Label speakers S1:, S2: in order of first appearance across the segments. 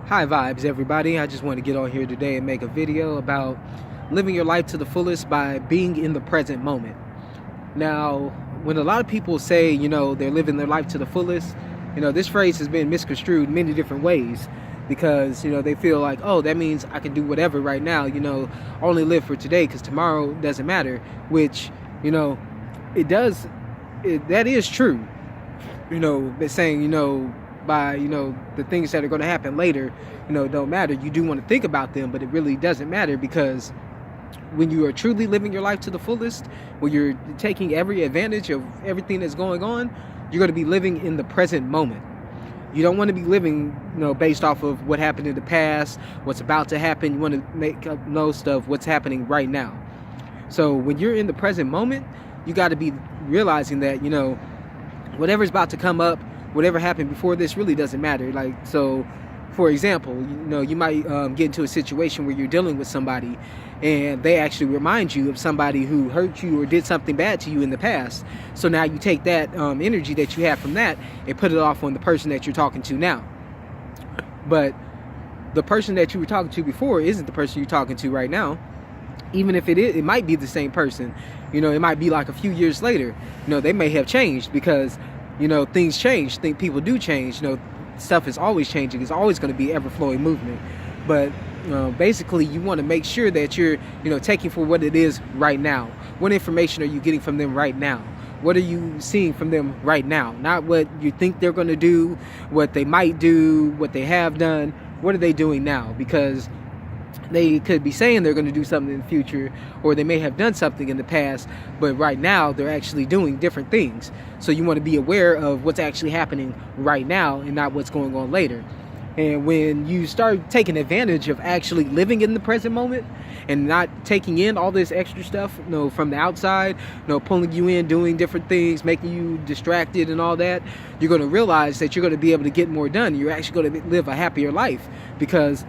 S1: Hi vibes everybody, I just want to get on here today and make a video about living your life to the fullest by being in the present moment. Now, when a lot of people say, they're living their life to the fullest, this phrase has been misconstrued many different ways because, they feel like, oh, that means I can do whatever right now, only live for today because tomorrow doesn't matter, which, it does, that is true, but saying, by the things that are going to happen later don't matter. You do want to think about them, but it really doesn't matter, because when you are truly living your life to the fullest, when you're taking every advantage of everything that's going on, you're going to be living in the present moment. You don't want to be living based off of what happened in the past, what's about to happen. You want to make up most of what's happening right now. So when you're in the present moment, you got to be realizing that whatever's about to come up, whatever happened before this really doesn't matter. Like, so for example, you might get into a situation where you're dealing with somebody and they actually remind you of somebody who hurt you or did something bad to you in the past. So now you take that energy that you have from that and put it off on the person that you're talking to now. But the person that you were talking to before isn't the person you're talking to right now. Even if it is, it might be the same person. It might be like a few years later. They may have changed because things change. People do change. Stuff is always changing. It's always going to be ever-flowing movement. But basically, you want to make sure that you're, taking for what it is right now. What information are you getting from them right now? What are you seeing from them right now? Not what you think they're going to do, what they might do, what they have done. What are they doing now? Because they could be saying they're going to do something in the future, or they may have done something in the past, but right now they're actually doing different things. So you want to be aware of what's actually happening right now and not what's going on later. And when you start taking advantage of actually living in the present moment and not taking in all this extra stuff, from the outside, pulling you in, doing different things, making you distracted and all that, you're going to realize that you're going to be able to get more done. You're actually going to live a happier life because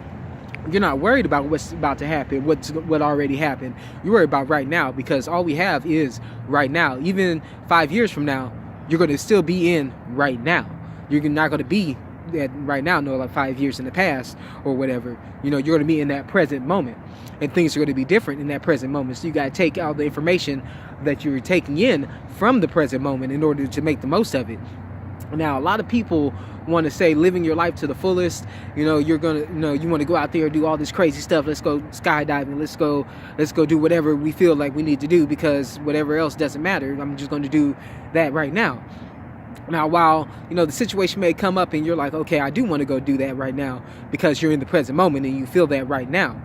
S1: you're not worried about what's about to happen, what already happened. You're worried about right now, because all we have is right now. Even 5 years from now, you're going to still be in right now. You're not going to be at right now, like 5 years in the past or whatever. You're going to be in that present moment, and things are going to be different in that present moment. So you got to take out the information that you're taking in from the present moment in order to make the most of it. Now, a lot of people want to say living your life to the fullest. You're gonna, you want to go out there and do all this crazy stuff. Let's go skydiving. Let's go do whatever we feel like we need to do, because whatever else doesn't matter. I'm just going to do that right now. Now, while the situation may come up and you're like, okay, I do want to go do that right now, because you're in the present moment and you feel that right now.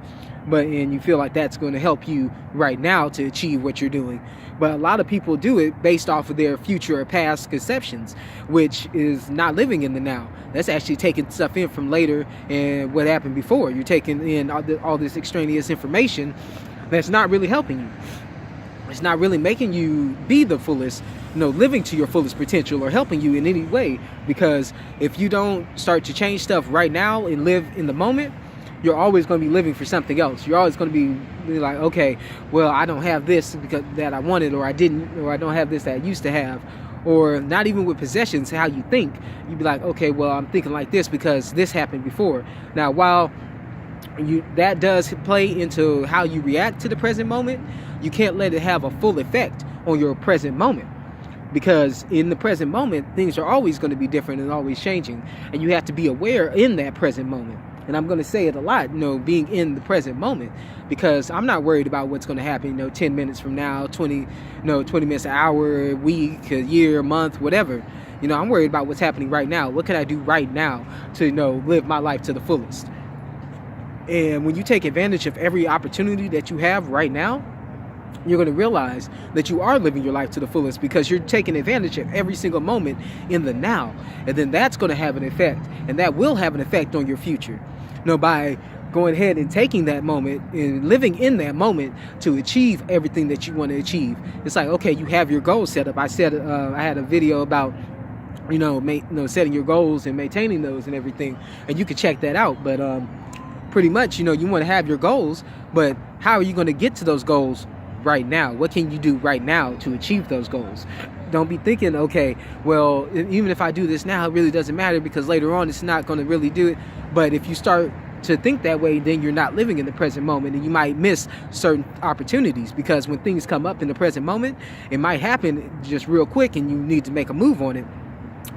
S1: And you feel like that's going to help you right now to achieve what you're doing. But a lot of people do it based off of their future or past conceptions, which is not living in the now. That's actually taking stuff in from later and what happened before. You're taking in all this extraneous information that's not really helping you. It's not really making you be the fullest, living to your fullest potential or helping you in any way. Because if you don't start to change stuff right now and live in the moment, you're always going to be living for something else. You're always going to be like, okay, well, I don't have this because that I wanted, or I didn't, or I don't have this that I used to have. Or not even with possessions, how you think. You'd be like, okay, well, I'm thinking like this because this happened before. Now, while that does play into how you react to the present moment, you can't let it have a full effect on your present moment. Because in the present moment, things are always going to be different and always changing. And you have to be aware in that present moment. And I'm going to say it a lot, being in the present moment, because I'm not worried about what's going to happen, 10 minutes from now, 20 minutes, an hour, a week, a year, a month, whatever. I'm worried about what's happening right now. What can I do right now to, live my life to the fullest? And when you take advantage of every opportunity that you have right now, you're going to realize that you are living your life to the fullest, because you're taking advantage of every single moment in the now. And then that's going to have an effect, and that will have an effect on your future. By going ahead and taking that moment and living in that moment to achieve everything that you want to achieve. It's like, okay, you have your goals set up. I said I had a video about setting your goals and maintaining those and everything, and you can check that out. But pretty much, you want to have your goals, but how are you going to get to those goals right now? What can you do right now to achieve those goals? Don't be thinking, okay, well, even if I do this now, it really doesn't matter because later on it's not going to really do it. But if you start to think that way, then you're not living in the present moment, and you might miss certain opportunities, because when things come up in the present moment, it might happen just real quick and you need to make a move on it.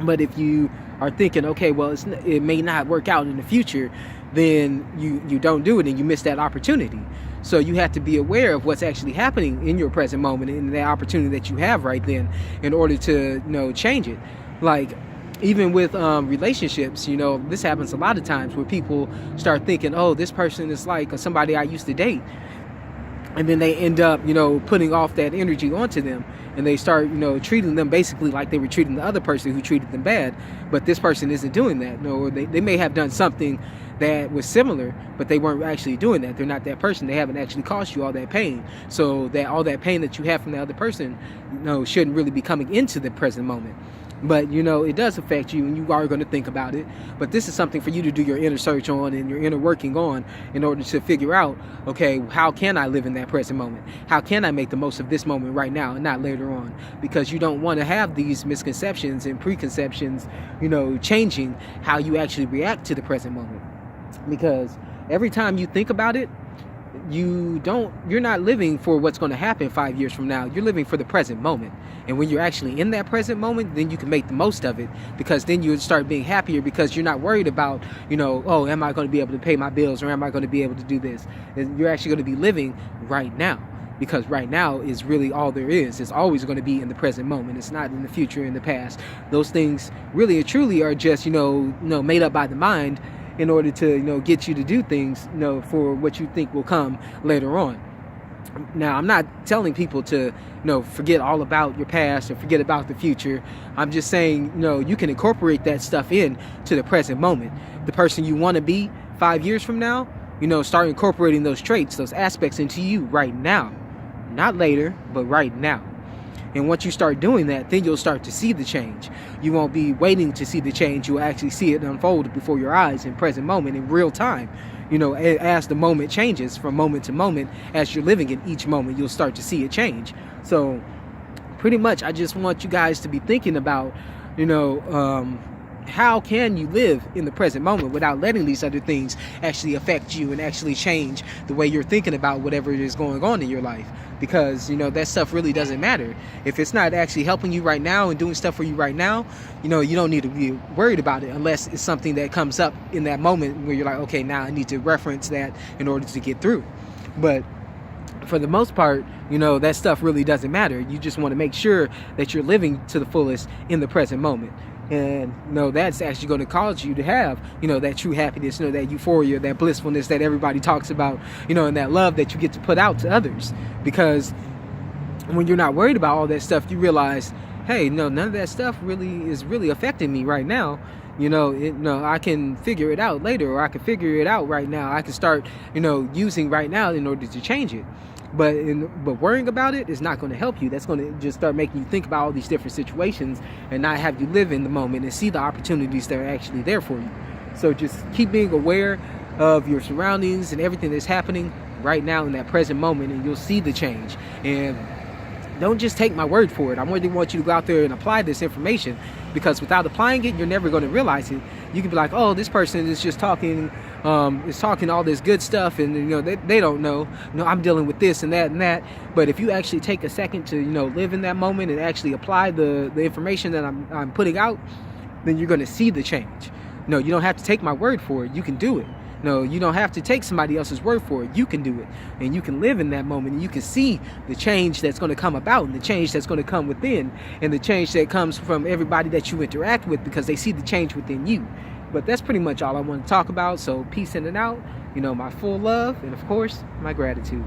S1: But if you are thinking, okay, well, it may not work out in the future, then you don't do it and you miss that opportunity. So you have to be aware of what's actually happening in your present moment and the opportunity that you have right then in order to change it. Like, even with relationships, this happens a lot of times where people start thinking, oh, this person is like somebody I used to date. And then they end up, putting off that energy onto them. And they start, treating them basically like they were treating the other person who treated them bad. But this person isn't doing that. No, they may have done something that was similar, but they weren't actually doing that. They're not that person. They haven't actually caused you all that pain. So that all that pain that you have from the other person, shouldn't really be coming into the present moment. But, it does affect you, and you are going to think about it. But this is something for you to do your inner search on and your inner working on in order to figure out, okay, how can I live in that present moment? How can I make the most of this moment right now and not later on? Because you don't want to have these misconceptions and preconceptions, changing how you actually react to the present moment. Because every time you think about it, you're not living for what's going to happen 5 years from now. You're living for the present moment. And when you're actually in that present moment, then you can make the most of it, because then you start being happier, because you're not worried about, oh, am I going to be able to pay my bills, or am I going to be able to do this? And you're actually going to be living right now, because right now is really all there is. It's always going to be in the present moment. It's not in the future, in the past. Those things really and truly are just, made up by the mind in order to, get you to do things, for what you think will come later on. Now, I'm not telling people to, forget all about your past or forget about the future. I'm just saying, you can incorporate that stuff in to the present moment. The person you want to be 5 years from now, start incorporating those traits, those aspects into you right now. Not later, but right now. And once you start doing that, then you'll start to see the change. You won't be waiting to see the change. You'll actually see it unfold before your eyes in present moment, in real time. As the moment changes from moment to moment, as you're living in each moment, you'll start to see it change. So pretty much, I just want you guys to be thinking about, how can you live in the present moment without letting these other things actually affect you and actually change the way you're thinking about whatever it is going on in your life? Because, that stuff really doesn't matter. If it's not actually helping you right now and doing stuff for you right now, you don't need to be worried about it, unless it's something that comes up in that moment where you're like, okay, now I need to reference that in order to get through. But for the most part, that stuff really doesn't matter. You just want to make sure that you're living to the fullest in the present moment. And that's actually going to cause you to have that true happiness, that euphoria, that blissfulness that everybody talks about, and that love that you get to put out to others. Because when you're not worried about all that stuff, you realize, hey, none of that stuff really is affecting me right now. I can figure it out later, or I can figure it out right now. I can start using right now in order to change it. But worrying about it is not going to help you. That's going to just start making you think about all these different situations and not have you live in the moment and see the opportunities that are actually there for you. So just keep being aware of your surroundings and everything that's happening right now in that present moment, and you'll see the change. And don't just take my word for it. I really want you to go out there and apply this information, because without applying it, you're never going to realize it. You can be like, oh, this person is just talking all this good stuff, and they don't know. I'm dealing with this and that and that. But if you actually take a second to live in that moment and actually apply the information that I'm putting out, then you're going to see the change. You don't have to take my word for it. You can do it. No, you don't have to take somebody else's word for it. You can do it, and you can live in that moment, and you can see the change that's going to come about, and the change that's going to come within, and the change that comes from everybody that you interact with, because they see the change within you. But that's pretty much all I want to talk about. So peace in and out, my full love, and of course, my gratitude.